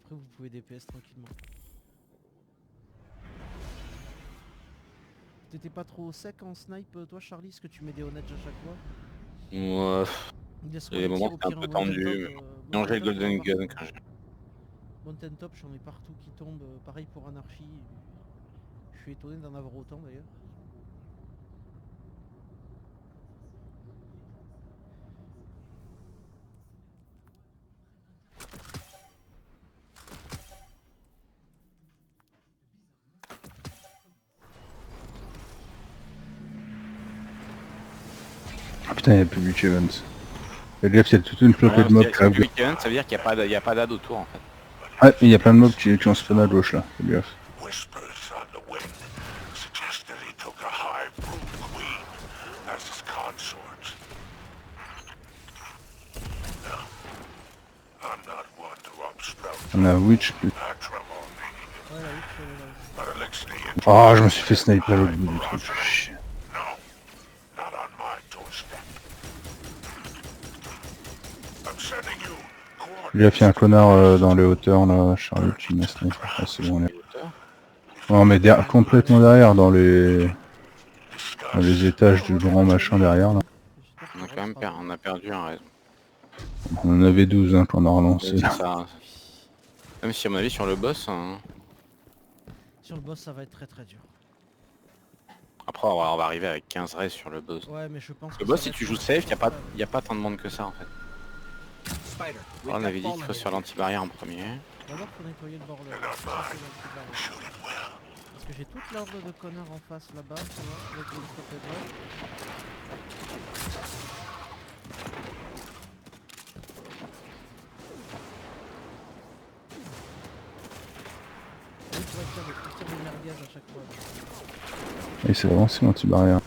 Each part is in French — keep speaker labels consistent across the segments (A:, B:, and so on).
A: après vous pouvez DPS tranquillement. T'étais pas trop sec en snipe toi Charlie, est-ce que tu mets des honnêtes à chaque fois?
B: Ouais,
A: Laisse-moi
B: il y a
A: les
B: des moments
A: tirs
B: où
A: au
B: c'est un
A: pire en
B: peu
A: mountain
B: tendu,
A: top.
B: mais
A: Mountain
B: mélanger le
A: top,
B: Golden
A: partout.
B: Gun quand j'ai...
A: Mountain top, j'en ai partout qui tombent. Pareil pour Anarchy. Je suis étonné d'en avoir autant d'ailleurs.
C: Ah putain, il y a plus de Evans. Fais gaffe, il y a toute une flopée
B: Ouais,
C: de mobs
B: c'est
C: qui arrivent.
B: du week-end, ça veut dire qu'il n'y a pas d'ad autour en fait.
C: Ouais, il y a plein de mobs qui ont spawn à gauche là, fais gaffe.
D: Whispers on the wind suggest that he took a high brood queen as his consort. No, I'm not one to obstruct
C: On a Witch.
D: matrimony,
A: Ouais, la Witch, là.
D: but Elixir,
C: Oh, je me suis fait sniper à l'autre bout du truc. Chier.
D: no, not on my doorstep. I'm sending you
C: Il a fait un connard dans les hauteurs là, Charlie qui m'a sniper. Ah, c'est bon, on est. Non, mais complètement derrière, dans les étages du grand machin derrière là.
A: J'espère
B: On a
A: que
B: quand même
A: Ross sera
B: on a perdu un raison.
C: On en avait 12 hein, quand on a relancé.
B: C'est
C: Là.
B: ça. Même si à mon avis sur le boss, hein,
A: Sur le boss ça va être très très dur.
B: après on va arriver avec 15 rays sur le boss.
A: Ouais mais je pense que
B: Le boss
A: ça
B: si
A: va
B: tu
A: être
B: joues safe, y a pas tant de monde que ça en fait. Oh, on avait dit qu'il faut se faire l'anti-barrière en premier.
A: D'abord faut nettoyer le bordel. Ça, c'est l'anti-barrière. Parce que j'ai toute l'ordre de connards en face là-bas, tu vois, avec le stop et drop. Oui, tu vois, il tire des merguez à chaque fois.
C: Et c'est vraiment c'est l'anti-barrière.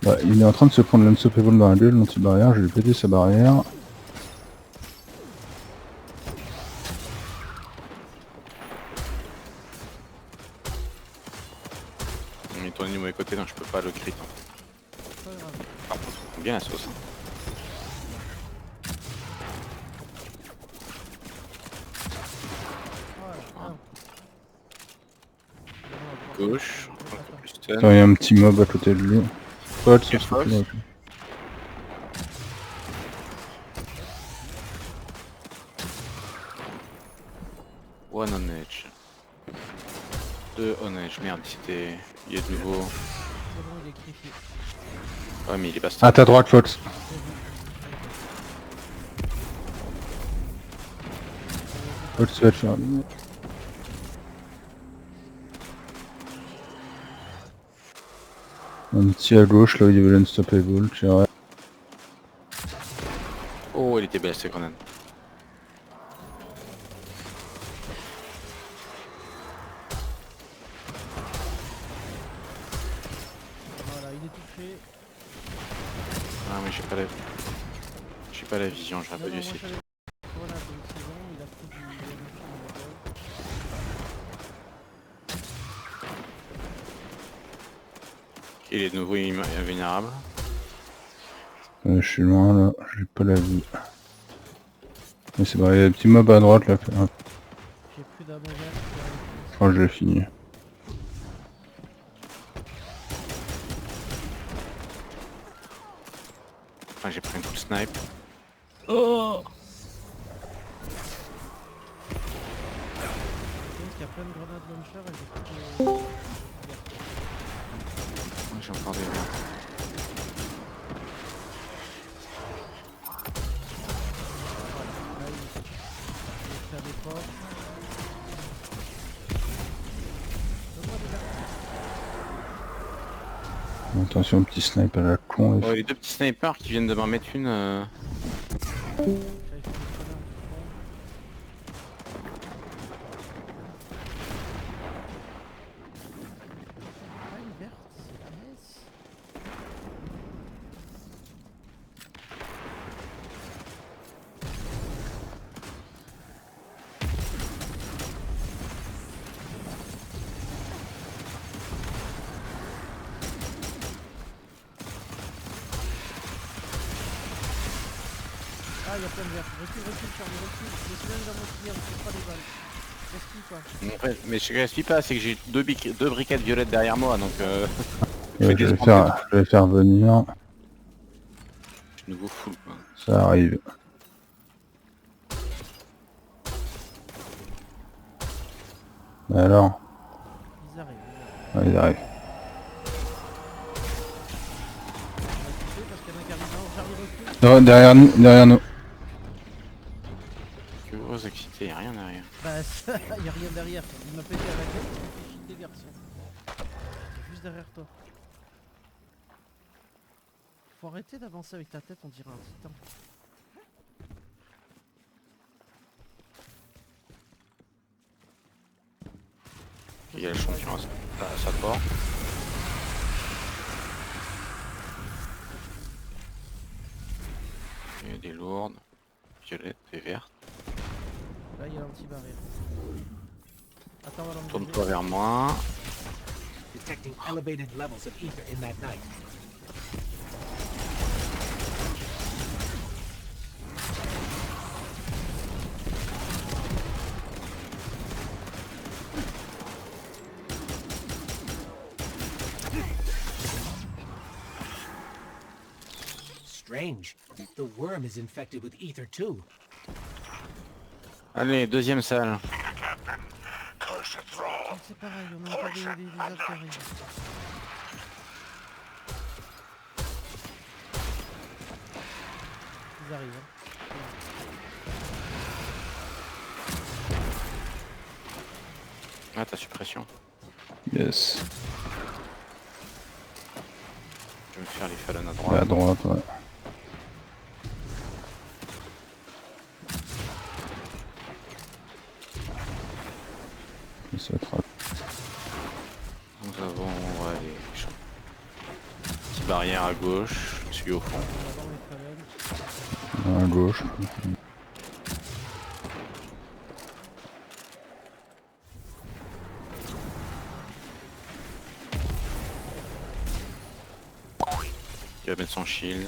C: Bah, il est en train de se prendre l'unstoppable dans la gueule, l'anti-barrière, je lui ai pété sa barrière.
B: Mais ton ennemi de mauvais côté, donc je peux pas le crit. Hein.
A: Pas grave.
B: Par contre, on prend bien la sauce. Hein.
A: Voilà.
B: Gauche, un peu plus stun.
C: Attends, il y a un petit mob à côté de lui. Paul, ça se
B: Fox.
C: fait là.
B: One on edge. 2 on edge. Merde, c'était... Il y a de nouveau...
A: C'est bon, il est crifié.
B: Ouais mais il est pas stun.
C: À ta droite, Fox. Fox va te faire. Un petit à gauche là où il y avait l'unstoppable, tu vois.
B: Oh, elle était belle cette grenade.
A: Voilà, il est touché.
B: Ah mais j'ai pas la vision, j'aurais
A: Non,
B: pas
A: non,
B: dû
A: moi
B: essayer.
A: j'avais... Voilà, donc c'est bon, il a pris du...
B: Il est de nouveau invulnérable.
C: Je suis loin là, j'ai pas la vue. Mais c'est vrai, il y a un petit mob à droite là.
A: J'ai plus d'ammo vert.
C: Je crois que je l'ai fini.
B: Ah, j'ai pris un coup de snipe.
A: Oh, il y a plein de grenades launcher et j'ai plus de...
B: Oh, j'ai encore des verres.
A: Là, il fait des portes. Donne-moi des verres.
C: Attention, petit snipe à la con.
B: Oh, les deux petits snipers qui viennent de m'en mettre une.
A: J'avais fait des connards du front. Ah, une verte, c'est la messe. Ah, il y a plein de verres. Recule, Charlie, recule. Les cylindres dans mon tir, ne pas les balles. Gaspille pas.
B: Mais je gaspille pas, c'est que j'ai deux briquettes violettes derrière moi, donc
C: Je
B: fais
C: vais
B: descendre les balles.
C: je vais faire venir.
B: Je suis nouveau full, quoi.
C: Ça arrive. Mais alors,
A: Ils arrivent.
C: ouais, ils arrivent.
A: On va couper parce qu'il y en a qui arrivent. Non, Charlie, recule.
C: Derrière nous.
B: Que grosse excité, y'a rien derrière.
A: Bah, il y a rien derrière. Il m'a pété à la gueule, il m'a fait cheater, garçon. C'est juste derrière toi. Faut arrêter d'avancer avec ta tête, on dirait un titan.
B: Il y a le champion à sa porte. Il y a des lourdes, violettes et vertes.
A: Là, il y a l'anti-barrière. Attends, on va l'enlever.
B: Tourne-toi vers moi.
E: Detecting elevated levels of ether in that night. Strange. The worm is infected with ether too.
B: Allez, deuxième salle.
D: Cursed thrall.
A: Ah, c'est pareil, on a encore des autres qui arrivent. Ils arrivent, hein.
B: Ah, ta suppression.
C: Yes.
B: Je vais me faire les fallons à
C: À
B: droite.
C: droite, ouais. Ça va être
B: Nous avons ouais, les champs. Petite barrière à gauche, celui au fond.
A: On va voir les phalènes.
C: à gauche.
B: Il va mettre son shield.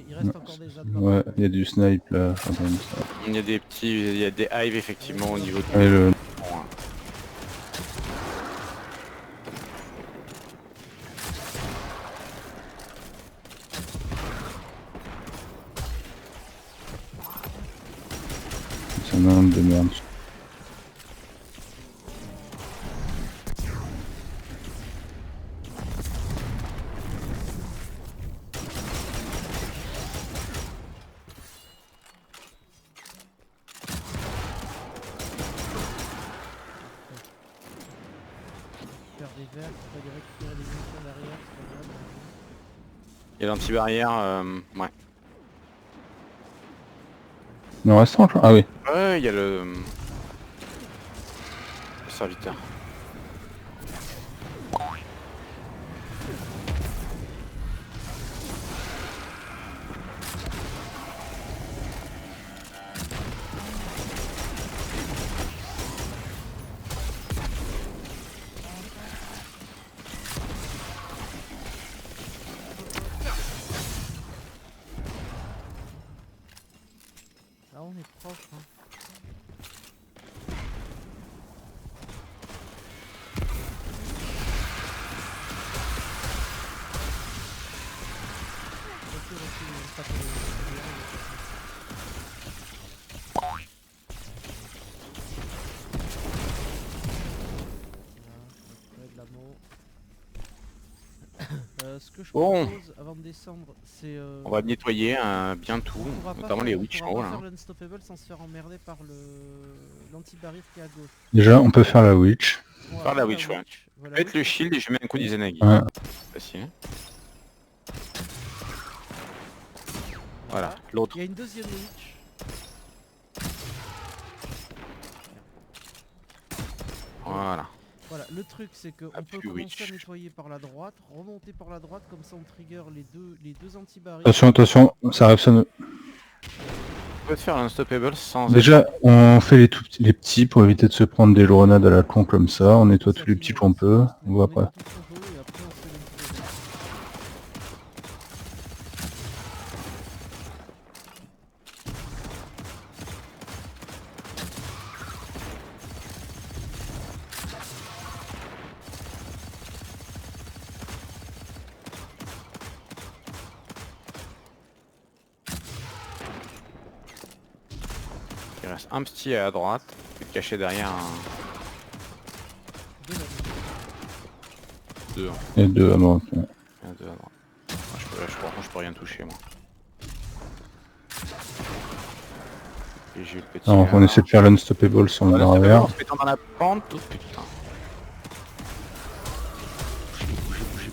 A: Il reste encore des admins.
C: Ouais, il y a du snipe là. Enfin, comme ça.
B: Il y a des petits, il y a des hives effectivement au niveau du
C: Et le...
B: fond, hein.
C: C'est un homme de merde.
A: Faire des verres, faut aller récupérer des munitions derrière, c'est pas grave.
B: Il y a l'anti-barrière, ouais.
C: Il en reste un, je crois. Ah oui.
B: Ouais, il y a le serviteur.
A: Là on est proche, hein. Recule, pas que de l'ammo. Ce que je
B: Bon.
A: propose avant de descendre, c'est...
B: On va nettoyer bien tout,
A: on pourra pas
B: notamment
A: faire-
B: les
A: on
B: witch en
A: pourra
B: haut
A: pas
B: là.
A: faire l'unstoppable sans se faire emmerder par l'anti-barrière qui est à gauche.
C: Déjà, on peut faire la witch.
A: On va
B: Par la
A: faire
B: witch, ouais.
A: Voilà,
B: Faites le shield et je mets un coup d'Izanagi.
C: Ouais.
B: Facile. Voilà, l'autre.
A: Il y a une deuxième witch.
B: Voilà.
A: Voilà, le truc c'est qu'on
B: Ah,
A: peut
B: plus
A: commencer
B: witch.
A: à nettoyer par la droite, remonter par la droite, comme ça on trigger les deux anti-barrières.
C: Attention, attention, ça arrive sur nous.
B: peut te faire l'unstoppable sans
C: Déjà, on fait les petits pour éviter de se prendre des grenades à la con comme ça. On nettoie tous les petits qu'on peut. On va après.
A: tout ce qu'on peut et après on fait le petit.
B: Il reste un petit à droite, qui est caché derrière un...
A: Deux là.
B: deux.
C: Et deux à droite. Ouais.
B: Il y en a deux à droite. Moi, je peux rien toucher moi. Et j'ai eu le petit.
C: Alors, on essaie de faire l'unstoppable sur le barrière.
B: En se mettant dans la pente, oh putain. Bougez.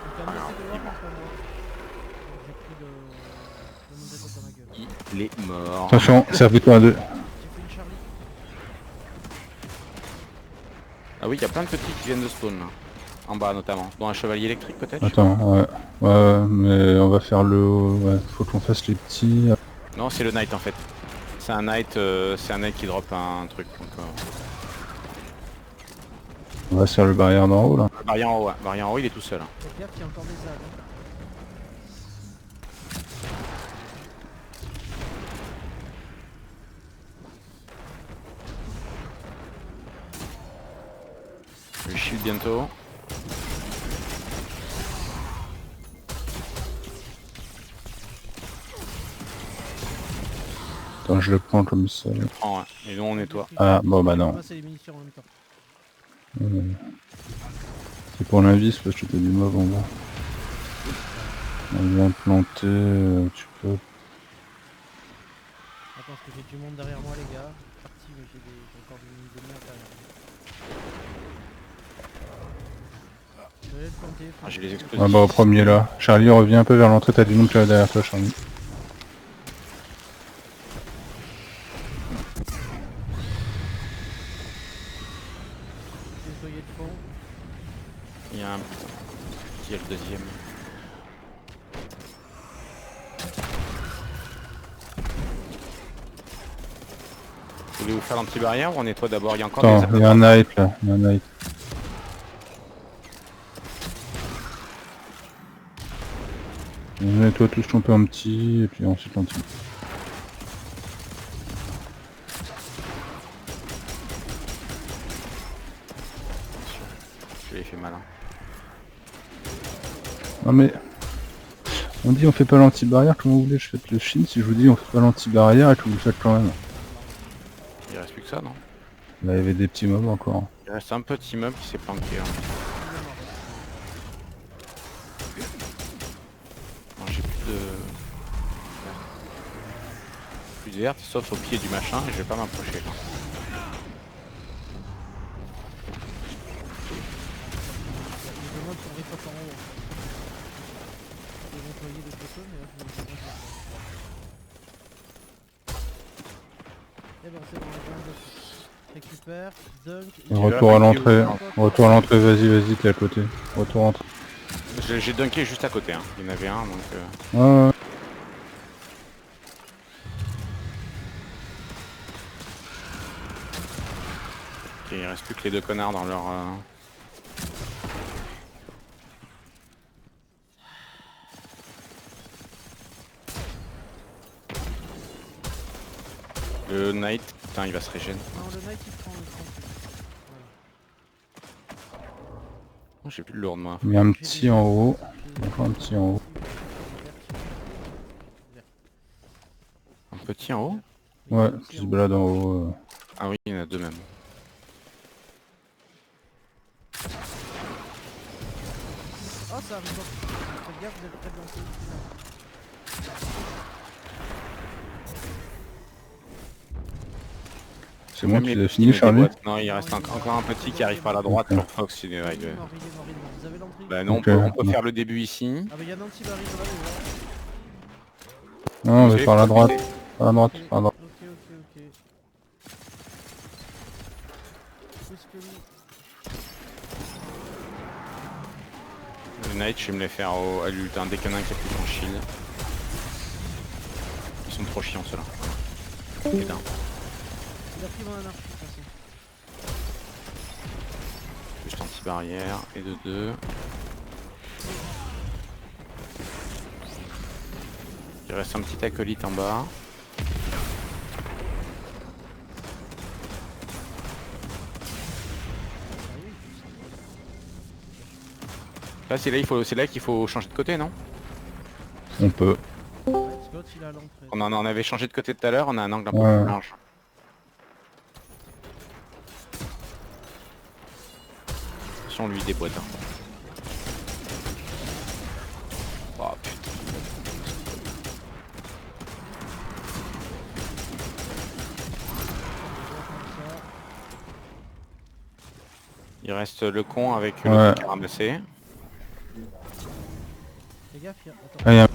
A: Donc un autre de voir contre moi. J'ai pris le Mondeto dans la gueule.
B: Il est mort.
C: Attention, servez-toi à deux.
A: J'ai fait une Charlie.
B: Ah oui, il y a plein de petits qui viennent de spawn là. En bas notamment. Dans un chevalier électrique peut-être.
C: Attends, ouais. Ouais, mais on va faire le... Ouais, faut qu'on fasse les petits.
B: Non, c'est le knight en fait. C'est un knight qui drop un truc. Donc,
C: On va faire le barrière d'en haut là.
B: Barrière en haut, ouais. Barrière en haut, il est tout seul. Hein.
A: Faites gaffe, il y a encore des ânes. Hein.
B: Je shield bientôt.
C: Attends, je le prends comme ça.
B: Prends, ouais. Et nous on nettoie.
C: Ah, bon bah non.
A: Moi c'est les munitions en même temps.
C: C'est pour l'invis parce que t'as du mob en bas. On vient planter, tu peux...
A: Attends, parce que j'ai du monde derrière moi les gars. Je suis parti mais j'ai encore des merde derrière moi. Je vais aller le planter.
B: Ah, j'ai les explosifs.
C: Ah bah au premier là. Charlie, reviens un peu vers l'entrée, t'as du monde là derrière toi Charlie.
A: Nettoyer le fond.
B: Il y a un... Qui est le deuxième? Vous voulez vous faire l'anti-barrière ou on nettoie d'abord? Il y a encore
C: Attends, il y a un knight là, il y a un knight. On nettoie tout ce qu'on peut en petit et puis ensuite on tire.
B: Je l'ai fait malin.
C: Non mais... On dit on fait pas l'anti-barrière, comment vous voulez je fais le shield si je vous dis on fait pas l'anti-barrière et que vous le faites quand même.
B: Il reste plus que ça, non?
C: Là il y avait des petits mobs encore.
B: Il reste un petit meuble qui s'est planqué. Hein. Non, j'ai plus de... Plus de verte, sauf au pied du machin, et je vais pas m'approcher. là.
A: Les deux modes sont ripotent en haut. Je vais nettoyer de côté mais là je vais nettoyer de Et ben c'est bon, on a dessus. Récupère, dunk.
C: Retour à l'entrée, vas-y, t'es à côté. Retour à l'entrée.
B: J'ai dunké juste à côté, hein. Il y en avait un, donc...
C: Ouais.
B: Ok, il reste plus que les deux connards dans leur... Le knight, putain il va se régénérer.
A: Non, le knight il prend le prend.
B: Oh, j'ai plus de lourd de moi.
C: Il y a un petit en haut. Encore un petit en haut.
B: Un petit en haut?
C: Ouais, qui se balade en haut.
B: Ah oui, il y en a deux même.
A: Oh ça arrive. Faites gaffe, vous êtes près de l'entrée.
C: C'est moi
B: Même
C: qui
B: les
C: l'ai
B: petits
C: fini
B: me
C: Charlie.
B: déboîtent. Non, il reste encore un petit qui arrive par la droite
C: Ok.
B: sur Fox. Il est...
A: Il est mort. Vous avez l'entrée?
B: Bah non,
C: Ok.
B: on peut faire le début ici.
A: Ah bah y'en a un petit baril là déjà.
C: Non, on va
B: Vous
C: par la
B: savez,
C: droite. Par la droite,
A: Ok,
C: par la droite.
A: ok. Où est-ce que lui?
B: Le Knight, je vais me les faire à l'ult, hein, dès qu'il y en a un qui a plus son shield. Ils sont trop chiants ceux-là. Putain.
A: Il a pris mon anarchie de toute façon.
B: Juste anti-barrière et de 2. Il reste un petit acolyte en bas. Là c'est là qu'il faut changer de côté, non?
C: On peut.
A: Parce que l'autre il est à l'entrée.
B: On en avait changé de côté tout à l'heure, on a un angle un peu
C: Ouais.
B: plus large. Attention lui des boîtes. Hein. Oh putain. Il reste le con avec le
C: Ouais.
B: truc à ramasser.
A: Fais gaffe, attends.
C: Ah, y a...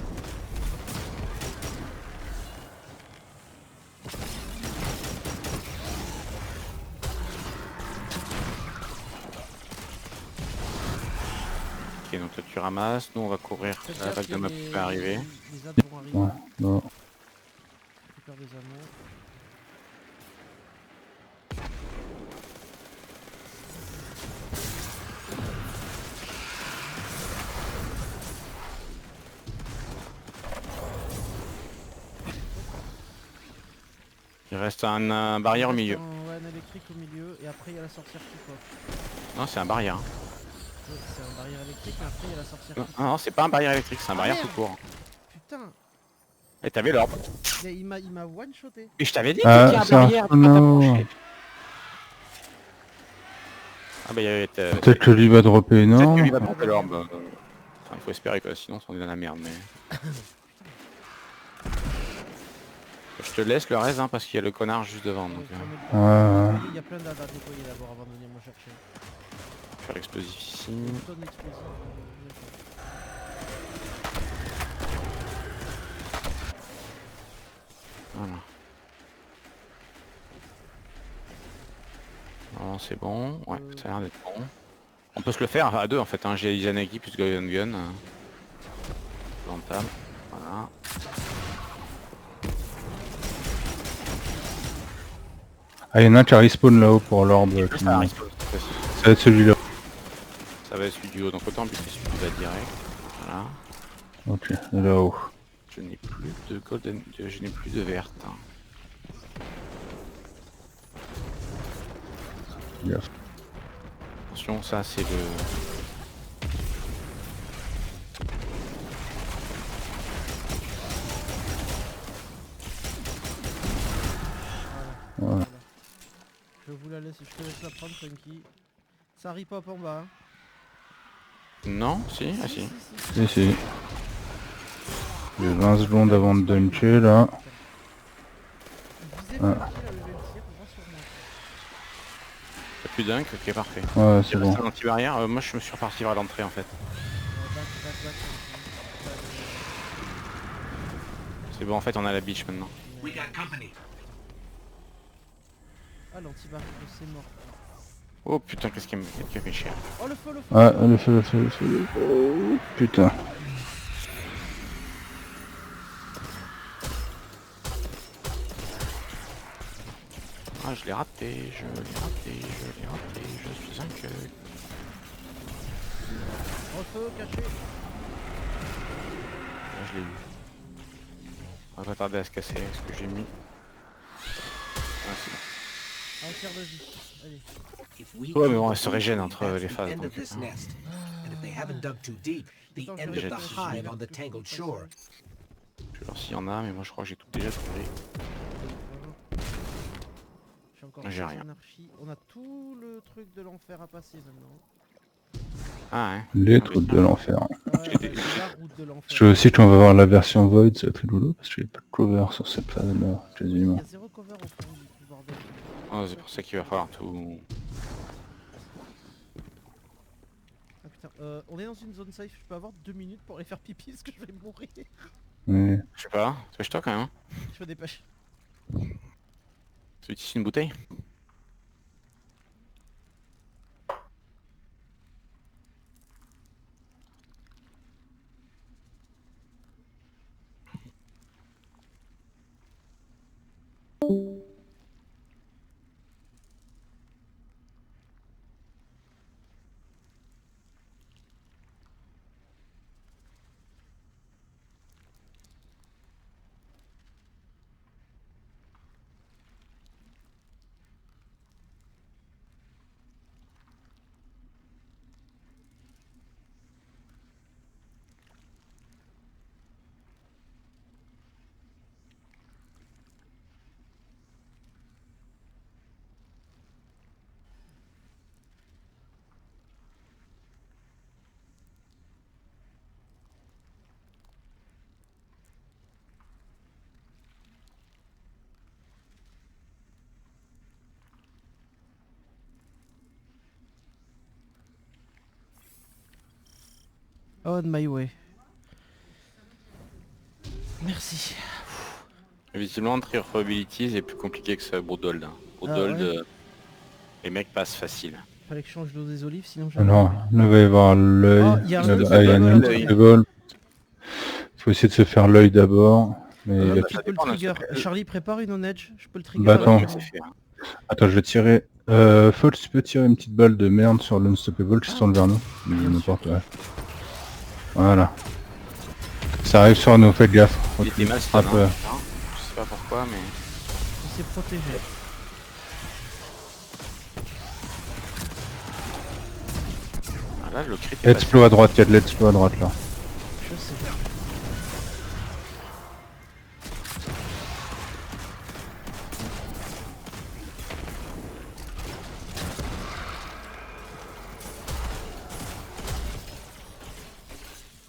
B: Ok donc là tu ramasses, nous on va couvrir
A: Faites
B: la
A: gaffe,
B: vague
A: il y a
B: de map
A: des-
B: qui va arriver.
A: Les adds vont arriver.
C: Ouais, non.
A: Récupère des ammo.
B: Il reste un barrière au milieu.
A: Ouais, un électrique au milieu et après il y a la sorcière qui coffre.
B: Non c'est un barrière. Hein.
A: Ouais, c'est un barrière électrique mais après il y a la sorcière qui
B: Non,
A: coffre.
B: non c'est pas un barrière électrique, c'est un barrière
A: merde.
B: tout court.
A: Putain,
B: Et t'avais l'orbe.
A: mais il m'a one shoté.
B: Et je t'avais dit
C: Ah,
B: qu'il y a un
C: c'est un
B: barrière, tu vas
C: non.
B: t'approcher. Ah bah il y avait...
C: Peut-être que lui va dropper
B: Peut-être
C: énorme.
B: que lui va dropper l'orbe. Enfin, il faut espérer quoi, sinon on est dans la merde mais... Je te laisse le reste hein, parce qu'il y a le connard juste devant donc
C: Ouais.
A: Il y a plein d'adds à déployer d'abord avant de venir me chercher.
B: faire l'explosif ici.
A: Une tonne d'explosifs.
B: Voilà. Non c'est bon, ouais ça a l'air d'être bon. On peut se le faire à deux en fait, hein. J'ai Izanagi plus Goyon Gun. Rentable, voilà.
C: Ah, y'en a un qui respawn là-haut pour l'orbe.
B: Ça arrive, cette fois-ci.
C: Ça va être celui-là.
B: Ça va être celui du haut, donc autant buter celui qui va direct. Voilà.
C: Ok, là-haut.
B: Je n'ai plus de golden, je n'ai plus de verte. Hein.
C: Gaffe.
B: Attention, ça c'est le...
C: Voilà.
A: Je vous la laisse, je te laisse la prendre, Funky. Ça ripop en bas. Hein.
B: Non, si, ah si.
C: Si, si. J'ai 20 secondes avant de dunker là.
A: Visez
C: Ah.
A: Funky, là, le tir, rassure-moi.
B: T'as plus dunk, ok parfait.
C: Ouais,
B: Il
C: c'est
B: reste
C: bon.
B: un anti-barrière, moi je me suis reparti vers l'entrée en fait.
A: Back,
B: C'est bon en fait on a la beach maintenant.
E: We got company.
A: Ah, l'antibarre, c'est mort.
B: Oh putain qu'est-ce qui me fait chier.
A: Oh, le feu, le feu.
C: Ah, le feu, le feu, le feu, le feu. Putain.
B: Ah je l'ai raté, je l'ai raté, je l'ai raté, je suis un queue.
A: Oh, le feu, caché.
B: Là je l'ai eu. On va pas tarder à se casser avec ce que j'ai mis. Ah, c'est bon.
A: Un tiers de vie. Allez.
E: If we
B: Ouais, mais bon,
E: keep
B: elle se régène entre
E: that's
B: les
E: the
B: phases,
E: end of
B: donc,
E: this
B: hein.
E: nest. And if they haven't dug too deep, the
A: Attends,
E: end
A: je
E: of
A: vais
E: the
A: vérifier.
E: hive on the tangled shore.
B: Je vais voir s'il y en a, mais moi je crois que j'ai tout déjà trouvé.
A: J'ai encore
B: J'ai
A: deux
B: rien.
A: anarchies. On a tout le truc de l'enfer à passer maintenant.
B: Ah ouais.
C: Les trucs de l'enfer.
A: Ah ouais, ouais, c'est la route de l'enfer.
C: Je sais aussi qu'on va voir la version Void, ça va être rigolo parce qu'il n'y a pas de cover sur cette phase là,
A: Il
C: quasiment.
A: y a zéro cover au fond du bordel.
B: Oh, c'est pour ça qu'il va falloir tout...
A: Ah putain, on est dans une zone safe, je peux avoir 2 minutes pour aller faire pipi parce que je vais mourir.
C: Ouais.
B: Je sais pas, dépêche-toi quand même. Hein.
A: Je me dépêche.
B: Tu veux ici une bouteille?
A: On my way. Merci.
B: Visiblement, Tree of Abilities est plus compliqué que ça, Broodhold. Broodhold,
A: ouais.
B: Les mecs passent facile.
A: Fallait que je change d'eau des olives, sinon j'avais...
C: Alors, là va y avoir l'œil.
A: Oh, il y a un
C: Là,
A: autre
C: il y a un
A: symbole,
C: autre
B: l'œil.
C: symbole. Faut essayer de se faire l'œil d'abord. Mais il a-
A: Tu peux le
B: dépend de
A: trigger.
B: ce que-
A: Charlie, prépare une on-edge. Je peux le trigger.
C: Bah, attends.
A: avec,
B: C'est fait, hein.
C: Attends, je vais tirer. Fold, tu peux tirer une petite balle de merde sur l'Unstoppable qui se tourne vers nous. N'importe quoi. Voilà. Ça arrive sur nous, faites gaffe.
B: Il était mal
C: Frappe,
B: stun, hein, putain. Je sais pas pourquoi, mais...
A: Il s'est protégé.
B: Ah, là, le crit est passé.
C: Explo à droite, il y a de l'explo à droite là.
A: Je sais.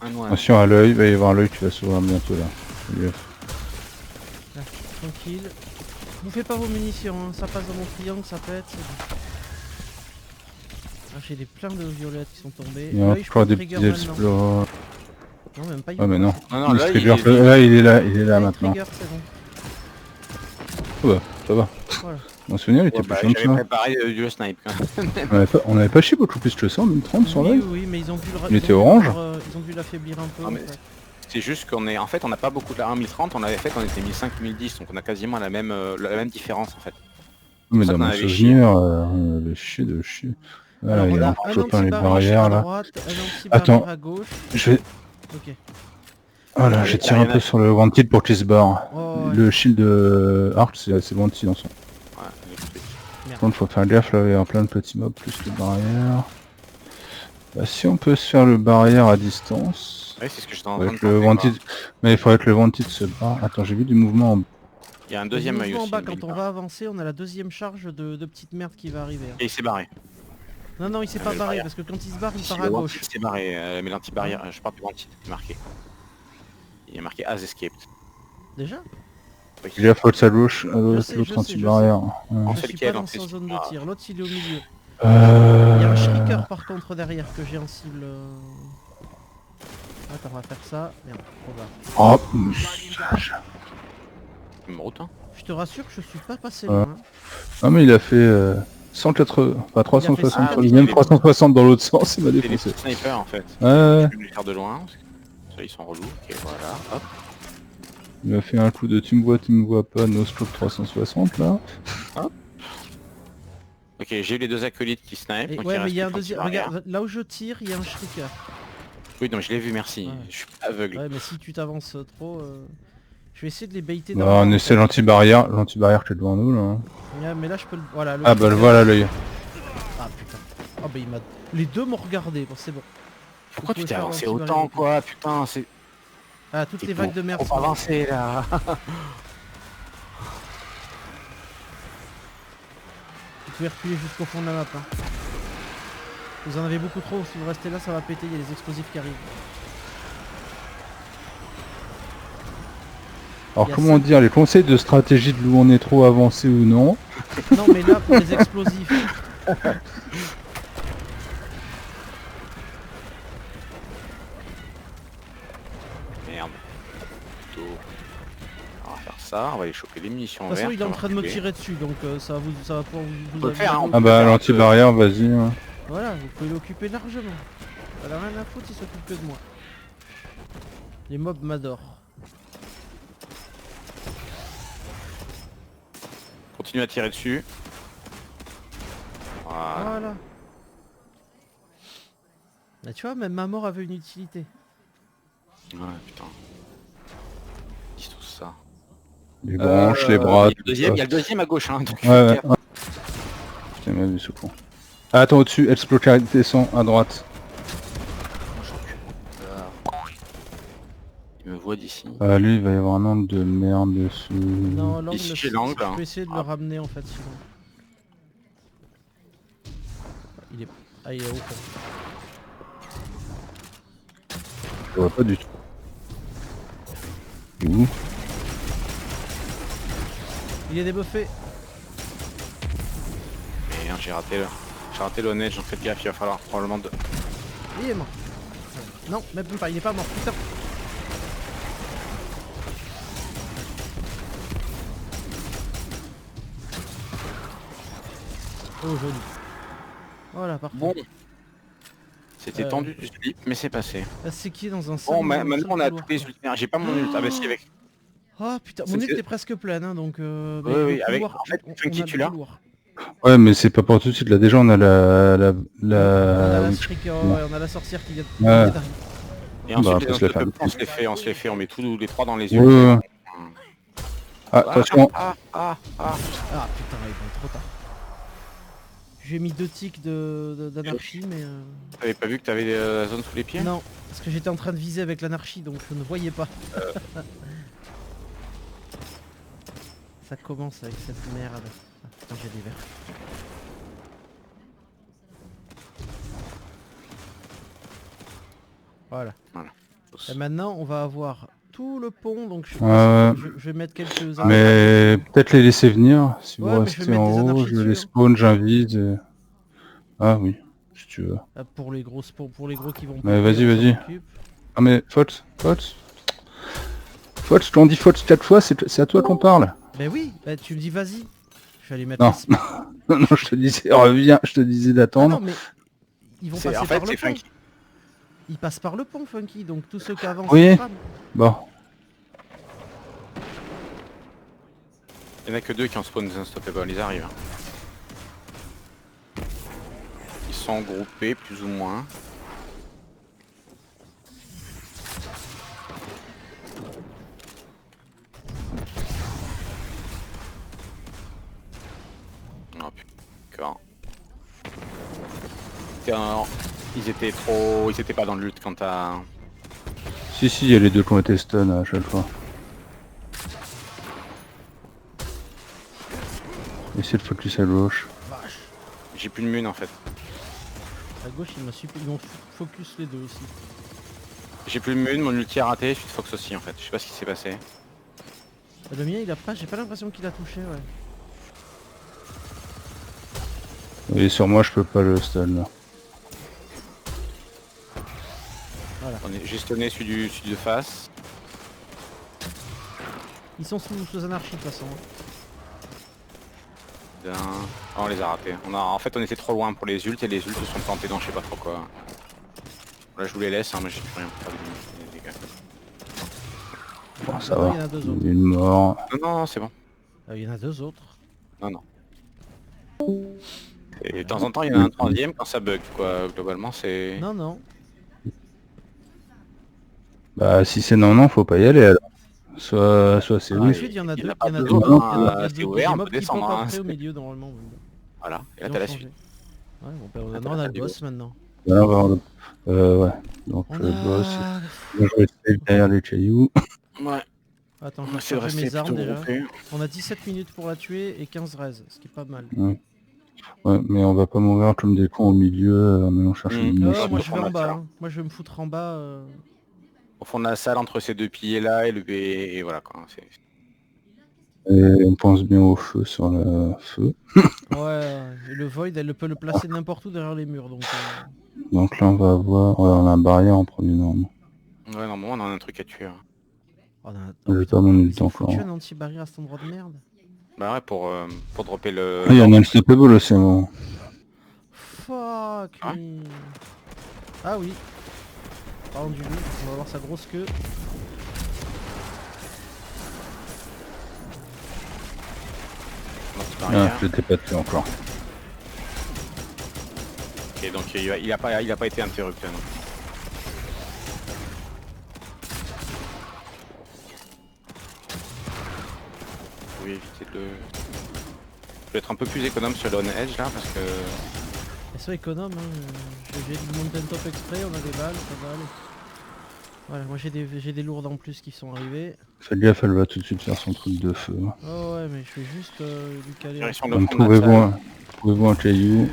B: Un noix.
C: Attention à l'œil, il va y avoir l'œil qui va s'ouvrir bientôt là. Fais gaffe.
A: Là, tranquille. Bouffez pas vos munitions, hein. Ça passe dans mon triangle, ça pète. c'est bon. Ah, j'ai plein de violettes qui sont tombées.
C: Il y a
A: L'œil, je
C: encore
A: peux
C: des
A: le
C: petits
A: trigger maintenant.
C: explos.
A: Non, même pas.
C: Ah mais non.
B: Non, non,
C: Le
B: là,
C: trigger,
B: il est...
C: là il est là
A: Là, il
C: maintenant.
A: trigger, c'est bon.
C: Oh bah, ça va.
A: Voilà.
C: Mon souvenir il était
B: Ouais,
C: plus
B: bah,
C: chiant que
B: j'avais
C: ça.
B: préparé du snipe, quand même.
C: On avait pas chié beaucoup plus que ça, 1030 sur
A: Oui,
C: l'œil.
A: oui, mais ils ont dû le
C: Il
A: ils
C: était
A: ont dû
C: orange
A: ils ont dû l'affaiblir un peu.
B: Non,
A: en
B: mais
A: fait.
B: C'est juste qu'on est... En fait, on n'a pas beaucoup de la 1030, on l'avait fait quand on était 1005, 1010, donc on a quasiment la même différence, en fait.
C: Mais
B: ça
C: dans
B: qu'on
C: mon
B: avait
C: souvenir, on avait chié de chier. Voilà,
A: Alors,
C: il
A: on
C: a
A: a
C: encore
A: un
C: chopé les
A: anti-barrière
C: barrières
A: à
C: là.
A: droite, un
C: Attends.
A: anti-barrière à gauche.
C: Je vais...
A: Ok.
C: Voilà,
B: Ah,
C: je
B: oui,
C: tire un peu sur le wanted pour qu'il se barre.
A: Oh, ouais.
C: Le shield de Arc, c'est assez wanted en son.
B: Ouais, les trucs.
C: Par contre, faut faire gaffe, là, il y a plein de petits mobs plus que barrières. Bah, si on peut se faire le barrière à distance,
B: Ouais, c'est ce que j'étais en train de
C: avec le
B: tenter,
C: wanted,
B: quoi.
C: mais il faudrait que le wanted se barre. Attends, j'ai vu du mouvement en...
B: Il y a un
A: Le
B: deuxième œil
A: mouvement en
B: aussi.
A: bas,
B: mais
A: quand on va avancer, on a la deuxième charge de petite merde qui va arriver. hein.
B: Et il s'est barré.
A: Non, non, il s'est
B: Ah,
A: pas
B: mais le
A: barré
B: barrière.
A: parce que quand il se barre, il
B: Si,
A: part
B: le
A: à
B: wanted
A: gauche.
B: s'est barré, mais l'anti-barrière, je parle du wanted, c'est marqué. Il est marqué as escaped.
A: Déjà
B: Oui.
C: Il y a faute à gauche, à l'autre
A: sais,
C: l'autre
A: je sais,
C: anti-barrière.
B: On
A: Je
B: fait
A: suis
B: lequel
A: pas
B: en
A: dans
B: plus
A: sa zone de
B: Ah.
A: tir. L'autre, il est au milieu. Il y a un shrieker par contre derrière que j'ai en cible. Attends, on va faire ça. Merde, trop bas.
C: Oh,
B: Une route, hein.
A: Je te rassure que je suis pas passé
C: Ouais.
A: loin. hein.
C: non mais il a fait 180, enfin 360,
A: Ah,
C: lui
A: oui,
C: même
A: oui.
C: 360 dans l'autre sens, il m'a
B: C'est les
C: défoncé.
B: petits snipers en fait.
C: Ouais,
B: Je vais les faire de loin. Parce que... Ça, ils sont relous. Ok, voilà. Hop.
C: il m'a fait un coup de tu me vois pas, no scope 360 là.
B: Ok, j'ai eu les deux acolytes qui snipe.
A: Et
B: donc
A: ouais, mais
B: reste
A: il y a un
B: plus qu'un
A: deuxième.
B: petit barrière.
A: Regarde, là où je tire, il y a un shrieker.
B: Oui, non, je l'ai vu, merci.
A: Ouais.
B: Je suis pas aveugle.
A: Ouais, mais si tu t'avances trop, je vais essayer de les baiter dans
C: Bah,
A: le
C: on
A: vent, en
C: essaie
A: fait.
C: l'anti-barrière qui est devant nous là.
A: Ouais, mais là je peux le. Voilà. Le
C: Ah bah le
A: shrieker.
C: voilà l'œil.
A: Ah putain. Ah bah il m'a. Les deux m'ont regardé. Bon, c'est bon.
B: Pourquoi
A: Vous
B: tu
A: pouvez
B: t'es
A: faire
B: avancé
A: l'anti-barrière.
B: autant, quoi? Putain, c'est...
A: Ah, toutes
B: t'es
A: les vagues de merde.
B: trop
A: sont-
B: avancé, là.
A: Vous pouvez reculer jusqu'au fond de la map. Hein. Vous en avez beaucoup trop. Si vous restez là, ça va péter. Il y a des explosifs qui arrivent.
C: Alors
A: Il y a
C: comment
A: ça.
C: dire, les conseils de stratégie de où on est trop avancé ou non.
A: Non, mais là pour les explosifs.
B: Merde. Plutôt. On va faire ça, on va aller choper les munitions
A: De toute façon,
B: vertes.
A: il est en
B: on va
A: train de me
B: reculer.
A: tirer dessus. Donc ça va pouvoir vous
B: peut le faire, hein,
C: Ah bah l'anti-barrière, vas-y. Hein.
A: Voilà, vous pouvez l'occuper largement. Elle a rien à foutre, il s'occupe que de moi. Les mobs m'adorent.
B: Continue à tirer dessus. Voilà.
A: Voilà. Bah, tu vois, même ma mort avait une utilité.
B: Ouais, putain. Dis tout ça.
C: Les branches, les bras,
B: Il y a le
C: tout
B: deuxième,
C: ça.
B: il y a le deuxième à gauche, hein. Donc
C: Ouais, ouais. Ouais. Putain, il m'a vu ce con. Ah, attends, au-dessus, Explo qui descend à droite.
B: Il me voit d'ici.
C: Ah, lui, il va y avoir un angle de merde dessus.
A: Non, l'angle,
B: Ici,
A: je
B: j'ai l'angle, hein.
A: peux essayer de le
B: Ah.
A: ramener en fait sinon. Il est... Ah, il est haut. quoi.
C: Je vois pas du tout. Il est où?
A: Il est débuffé.
B: Merde, j'ai raté le... J'ai raté le net, j'en fais gaffe, il va falloir probablement de...
A: Il est mort. Non, même pas, il est pas mort, putain. Oh, joli. Voilà, parfait.
B: Bon. C'était
A: Euh.
B: tendu du slip, mais c'est passé.
A: Là, c'est qui dans un
B: Bon,
A: seul
B: maintenant
A: seul
B: on a
A: couloir,
B: tous les
A: quoi.
B: ultimaires. J'ai pas mon ult. Ah bah si, avec.
A: Oh putain, mon
B: C'est-
A: ult est presque pleine, hein, donc bah,
B: Oui,
A: le
B: oui, avec-
A: couloir,
B: en fait,
A: on
B: Funky,
A: a
B: tu
A: le
B: l'as
A: couloir.
C: Ouais, mais c'est pas pour tout de suite. Là, déjà, on a
A: On a la
C: la...
A: ouais, on a la sorcière qui vient
C: Ouais.
A: d'arriver.
B: Et
C: Bah,
B: ensuite,
C: on
B: les
C: peut se la faire.
B: on se les fait, on met tous les trois dans les
C: Ouais,
B: yeux.
C: ouais, ouais. Ah, attention.
B: Ah.
A: Ah putain, il est trop tard. J'ai mis 2 tics d'anarchie, mais
B: T'avais pas vu que t'avais la zone sous les pieds?
A: non, parce que j'étais en train de viser avec l'anarchie, donc je ne voyais pas. Ça commence avec cette merde. Ah putain, j'ai des verres. Voilà. Et maintenant, on va avoir tout le pont, donc je vais mettre quelques anarchistes.
C: Mais peut-être les laisser venir. Si
A: Ouais,
C: vous
A: mais je vais
C: restez
A: mettre
C: en
A: des
C: haut,
A: anarchies
C: je les
A: dessus, hein.
C: spawn, j'invite. Ah oui, si tu veux.
A: Ah, pour les gros qui vont
C: Mais
A: popper,
C: vas-y,
A: on s'en
C: vas-y.
A: occupe.
C: Ah mais Fox, je t'en dis Fox 4 fois, c'est à toi qu'on parle.
A: Ben oui, bah, tu me dis vas-y. Je vais aller mettre
C: Non,
A: les-
C: non, je te disais, reviens, je te disais
A: Ah
C: d'attendre.
A: non, mais ils vont
B: C'est-
A: passer
B: en fait,
A: par le
B: c'est
A: pont.
B: Funky.
A: Ils passent par le pont, Funky, donc tous ceux qui avancent,
C: Oui.
A: ils crament.
C: Bon,
B: Il y en a que 2 qui ont spawn des unstoppables, ils arrivent. Ils sont groupés plus ou moins. Oh putain. Putain, ils étaient trop... Ils étaient pas dans le loot quand t'as...
C: si, il y a les deux qui ont été stun à chaque fois. Essayez de focus à gauche.
A: Vache.
B: J'ai plus de mun en fait.
A: À gauche, ils m'ont focus les deux aussi.
B: J'ai plus de mun, mon ulti a raté, je suis de Fox aussi en fait. Je sais pas ce qui s'est passé.
A: Le mien, il a pas, j'ai pas l'impression qu'il a touché, ouais.
C: Et sur moi, je peux pas le stun là.
B: On est juste donné celui de face.
A: Ils sont sous anarchie de toute façon.
B: Bien. Oh, on les a ratés. En fait on était trop loin pour les ults et les ults se sont plantés dans je sais pas trop quoi. Là je vous les laisse, hein, mais j'ai plus rien pour faire des dégâts.
C: Bon, ça
A: Non,
C: va.
A: il y en a 2 autres.
C: Il y a une mort.
B: Non, c'est bon.
A: Il y en a 2 autres.
B: Non. Et de temps en temps il y en a un troisième quand ça bug quoi. Globalement c'est...
A: Non.
C: Bah si c'est non, faut pas y aller alors. Soit c'est oui.
A: Ensuite, il y en a
B: il y
A: 2.
B: en a pas
A: Il y en a
B: deux
A: 2.
B: autres, hein, c'est
A: Il y a
B: ouvert,
A: des
B: on
A: mobs
B: peut
A: qui pop
B: descendre, hein,
A: après au
B: c'est-
A: milieu normalement.
B: Voilà, et là
A: Ils
B: t'as
A: ont
B: la
A: changé.
B: suite.
A: Ouais, bon, ben,
B: Attends,
A: on a
B: t'as
A: le
B: du
A: boss maintenant.
C: Voilà, on va avoir ouais. Donc
A: On
C: le boss.
A: a...
C: Moi, je vais rester derrière les cailloux.
B: Ouais,
A: Attends,
B: on
A: je
B: va
A: vais
B: essayer de
A: recharger
B: rester
A: mes armes
B: plutôt
A: déjà.
B: groupés.
A: On a 17 minutes pour la tuer et 15 raises, ce qui est pas mal.
C: Ouais, mais on va pas mourir comme des cons au milieu en allant chercher une
B: Mmh.
C: munition.
A: Oh, moi je vais
B: on a
A: en bas.
B: ça.
A: Hein. Moi je vais me foutre en bas.
B: Au fond de la salle entre ces deux piliers là et le et voilà quoi.
C: Et on pense bien au feu sur le feu.
A: Ouais, et le void, elle peut le placer n'importe où derrière les murs.
C: Donc là on va avoir... Ouais, on a un barrière en premier norme.
B: Ouais, normalement on a un truc à tuer. Hein.
A: On a...
C: J'ai pas mon
A: Ils
C: ult
A: ont
C: encore.
A: foutu un anti-barrière à cet endroit de merde.
B: Bah ouais, pour dropper le...
C: Ah, il y en a un stoppable aussi bon.
A: Fuck
B: Hein
A: me. Ah oui. Parlons du loup, on va voir sa grosse queue.
B: notre
C: Ah,
B: barrière.
C: je t'ai pas tué encore.
B: Ok, donc il a pas été interrupté non. Oui, éviter de... Je vais être un peu plus économe sur le on edge là parce que...
A: Elles sont économes, hein. J'ai du mountain top exprès, on a des balles, ça va aller. Voilà, moi j'ai des lourdes en plus qui sont arrivées.
C: Faites gaffe, elle va tout de suite faire son truc de feu.
A: Oh ouais, mais je vais juste lui caler.
B: Direction le
C: Donc
B: fond de la salle.
C: trouvez-vous un caillou.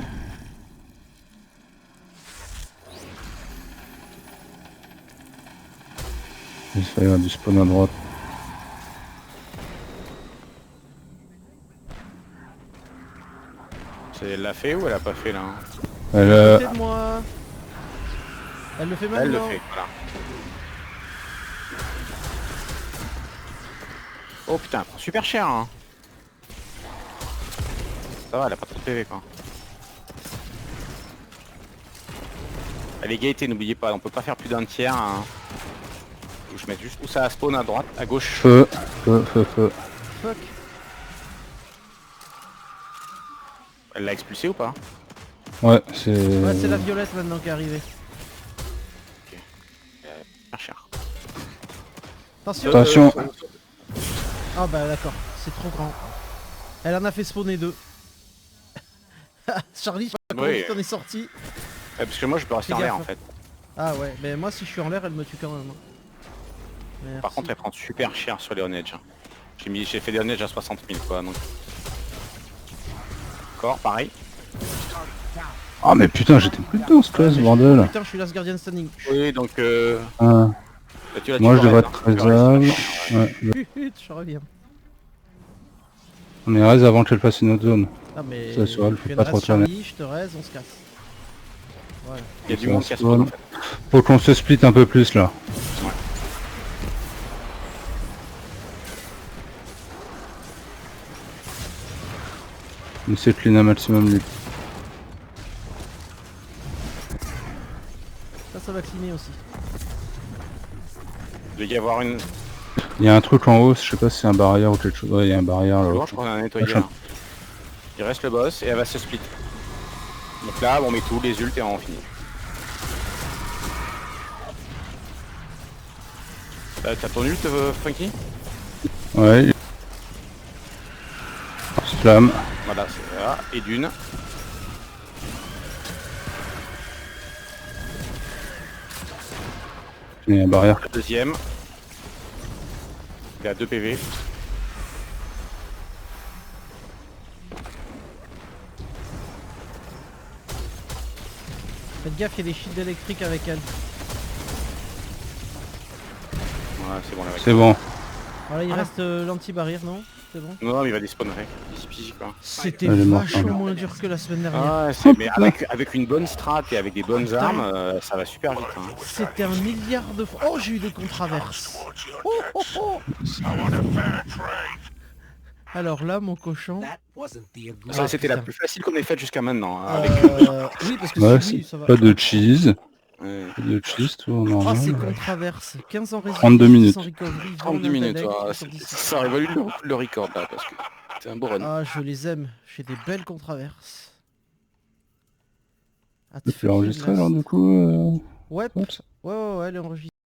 C: Il va y avoir du spawn à droite.
B: Elle l'a fait ou elle a pas fait là hein?
C: Elle
A: À côté de moi. Elle le fait
B: Là, elle le
A: maintenant.
B: fait, voilà. Oh putain, super cher hein. Ça va, elle a pas trop de PV quoi. Elle est gaieté, n'oubliez pas, on peut pas faire plus d'un tiers. Hein. Faut que je mette juste où ça spawn à droite, à gauche.
C: Feu.
A: Fuck.
B: Elle l'a expulsé ou pas?
C: Ouais, c'est...
A: Ouais, c'est la violette maintenant qui est arrivée.
B: Super cher.
A: Attention.
C: Attention.
A: Ah bah d'accord, c'est trop grand. Elle en a fait spawner 2. Charlie, je sais pas comment
B: Oui.
A: t'en es sorti.
B: Parce que moi je peux rester
A: Fais
B: en l'air
A: gaffe,
B: en fait.
A: Ah ouais, mais moi si je suis en l'air, elle me tue quand même. Merci.
B: Par contre elle prend super cher sur les on-edge. Hein. J'ai fait des on-edge à 60 000 quoi donc. Encore pareil.
C: Ah mais putain, j'étais plus dedans ce classe, bordel.
A: Putain, je suis last guardian standing.
B: Oui donc
C: Ah,
B: bah, tu
C: moi je devrais
B: devrais
C: être raisable. Ouais,
A: Je reviens.
C: on est raise avant qu'elle fasse une autre zone.
A: Ah mais
C: Ça sera,
A: je
C: faut
A: fais
C: pas
A: une
C: trop
A: raise
C: traîner.
A: Charlie, je te raise, on se casse. Voilà.
B: Il y a du
C: Ça
B: monde qui a
C: spawn.
B: spawn en fait.
C: Faut qu'on se split un peu plus là.
B: Ouais.
C: On essaie de clean un maximum lui.
A: Ça va cligner aussi.
B: Il doit y avoir une.
C: Il y a un truc en haut, je sais pas si c'est un barrière ou quelque chose. Ouais, il y a un barrière là.
B: Je crois qu'on a nettoyé
C: Machin.
B: là. Il reste le boss et elle va se split. Donc là on met tout, les ults et on finit. T'as ton ult Funky?
C: Ouais. Flamme.
B: Voilà, c'est là. Et d'une.
C: Il y a un barrière.
B: La deuxième. Il a 2 PV.
A: Faites gaffe, il y a des shields électriques avec elle.
B: Voilà, c'est bon là.
C: C'est bon.
A: Voilà, il
B: Voilà.
A: reste l'anti-barrière, non? C'est bon.
B: Non, mais il va despawn avec. Easy peasy quoi.
A: C'était
C: Elle est morte,
A: vachement
C: hein.
A: moins dur que la semaine dernière.
B: Ah, mais avec une bonne strat et avec des bonnes
A: Putain.
B: armes, ça va super vite. Hein.
A: C'était un milliard de fois. Oh, j'ai eu des contraverses. Oh, oh, oh.
D: I want a fair trade.
A: Alors là, mon cochon.
E: That wasn't the agreement.
B: Ça,
A: Ah,
B: c'était la
A: putain.
B: plus facile qu'on ait faite jusqu'à maintenant. Hein, avec...
A: Oui, parce que
C: Ouais,
A: si, oui,
C: c'est
A: ça va.
C: pas de cheese.
B: Ouais.
C: Pas de cheese, tout
A: Oh,
C: normal.
A: c'est contraverse. 15 ans résistance,
C: 32 minutes.
A: 600 recovery, 20
B: 32 minutes,
A: intellect,
B: ah,
A: 70.
B: ça aurait valu le record là, parce que c'est un beau run.
A: Ah, je les aime. J'ai des belles contraverses.
C: Tu peux enregistrer alors du coup
A: Ouais,
C: What
A: ouais, elle est enregistrée.